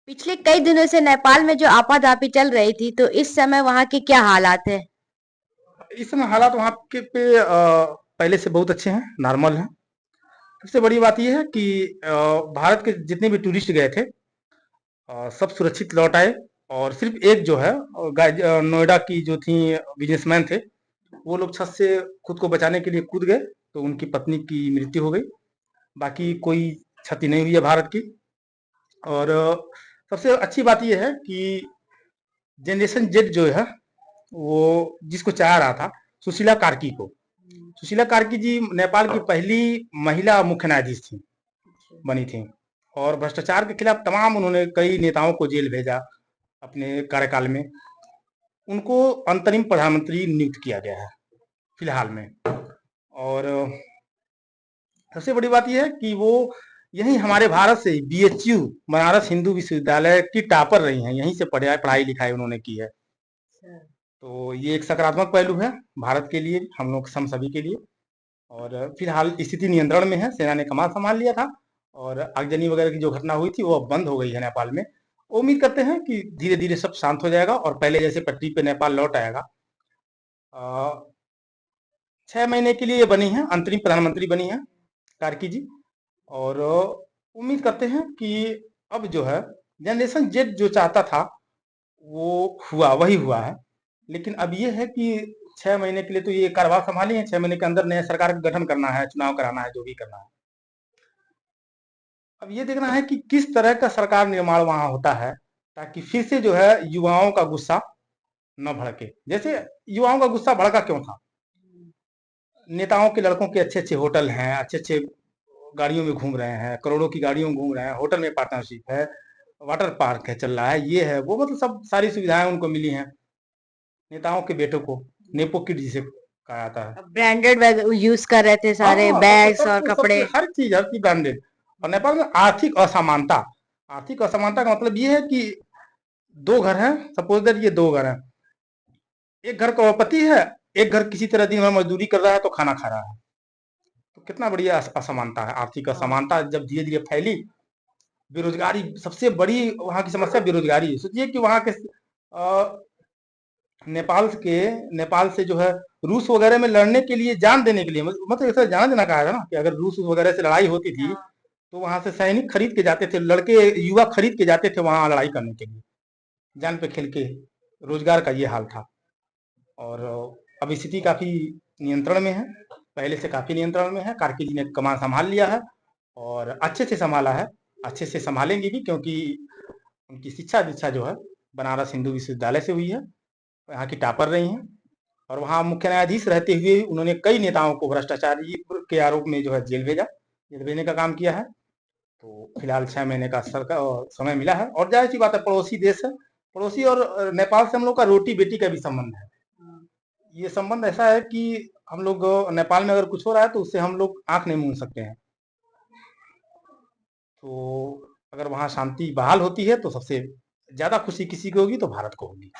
पिछले कई दिनों से नेपाल में जो आपाधापी चल रही थी, तो इस समय वहाँ के क्या हालात है? इस समय हालात वहाँ के पहले से बहुत अच्छे हैं, नॉर्मल हैं। सबसे बड़ी बात ये है कि भारत के जितने भी टूरिस्ट गए थे सब सुरक्षित लौट आए। और सिर्फ एक जो है नोएडा की जो थी बिजनेसमैन थे, वो लोग छत से खुद को बचाने के लिए कूद गए, तो उनकी पत्नी की मृत्यु हो गई। बाकी कोई क्षति नहीं हुई है भारत की। और सबसे अच्छी बात ये है कि जनरेशन जेड जो है वो जिसको चाह रहा था, सुशीला कार्की को। सुशीला कार्की जी नेपाल की पहली महिला मुख्य न्यायाधीश थी, बनी थी। और भ्रष्टाचार के खिलाफ तमाम उन्होंने कई नेताओं को जेल भेजा अपने कार्यकाल में। उनको अंतरिम प्रधानमंत्री नियुक्त किया गया है फिलहाल में। और सबसे बड़ी बात यह है कि वो यहीं हमारे भारत से बीएचयू बनारस हिंदू विश्वविद्यालय की टॉपर रही हैं, यहीं से पढ़ाई लिखाई उन्होंने की है। तो ये एक सकारात्मक पहलू है भारत के लिए, हम लोग हम सभी के लिए। और फिलहाल स्थिति नियंत्रण में है, सेना ने कमान संभाल लिया था। और आगजनी वगैरह की जो घटना हुई थी वो अब बंद हो गई है नेपाल में। उम्मीद करते हैं कि धीरे धीरे सब शांत हो जाएगा और पहले जैसे पटरी पे नेपाल लौट आएगा। 6 महीने के लिए ये बनी है, अंतरिम प्रधानमंत्री बनी है कार्की जी। और उम्मीद करते हैं कि अब जो है जनरेशन जेड जो चाहता था वो हुआ, वही हुआ है। लेकिन अब ये है कि 6 महीने के लिए तो ये कार्यभार संभाली है, 6 महीने के अंदर नया सरकार का गठन करना है, चुनाव कराना है, जो भी करना है। अब ये देखना है कि किस तरह का सरकार निर्माण वहां होता है, ताकि फिर से जो है युवाओं का गुस्सा न भड़के। जैसे युवाओं का गुस्सा भड़का क्यों था? नेताओं के लड़कों के अच्छे अच्छे होटल हैं, अच्छे अच्छे गाड़ियों में घूम रहे हैं, करोड़ों की गाड़ियों में घूम रहे हैं, होटल में पार्टनरशिप है, वाटर पार्क है चल रहा है, ये है वो, मतलब सब सारी सुविधाएं उनको मिली हैं। नेताओं के बेटों को नेपो किड जिसे कहा जाता है। ब्रांडेड यूज कर रहे थे, सारे हाँ, बैग्स और सब कपड़े। कुछ, हर चीज ब्रांडेड। और नेपाल में आर्थिक असमानता का मतलब ये है कि दो घर हैं, सपोज दैट ये दो घर हैं, एक घर करोड़पति है, एक घर किसी तरह दिन भर मजदूरी कर रहा है तो खाना खा रहा है। तो कितना बढ़िया असमानता है, आर्थिक असमानता जब धीरे धीरे फैली। बेरोजगारी सबसे बड़ी वहाँ की समस्या बेरोजगारी है। सोचिए कि वहाँ के नेपाल के नेपाल से जो है रूस वगैरह में लड़ने के लिए जान देने के लिए, मतलब ऐसा जाना देना कहा था ना कि अगर रूस वगैरह से लड़ाई होती थी तो वहां से सैनिक खरीद के जाते थे, लड़के युवा खरीद के जाते थे वहां लड़ाई करने के लिए, जान पे खेल के। रोजगार का ये हाल था। और अब स्थिति काफी नियंत्रण में है, पहले से काफी नियंत्रण में है। कार्की जी ने कमान संभाल लिया है और अच्छे से संभाला है, अच्छे से संभालेंगे भी, क्योंकि उनकी शिक्षा दीक्षा जो है बनारस हिंदू विश्वविद्यालय से हुई है, यहाँ की टॉपर रही हैं। और वहाँ मुख्य न्यायाधीश रहते हुए उन्होंने कई नेताओं को भ्रष्टाचारी के आरोप में जो है जेल भेजने का काम किया है। तो फिलहाल 6 महीने का सरकार समय मिला है। और जाहिर सी बात है, पड़ोसी देश है, पड़ोसी, और नेपाल से हम लोग का रोटी बेटी का भी संबंध है। ये संबंध ऐसा है कि हम लोग नेपाल में अगर कुछ हो रहा है तो उससे हम लोग आंख नहीं मूंद सकते हैं। तो अगर वहाँ शांति बहाल होती है तो सबसे ज्यादा खुशी किसी को होगी तो भारत को होगी।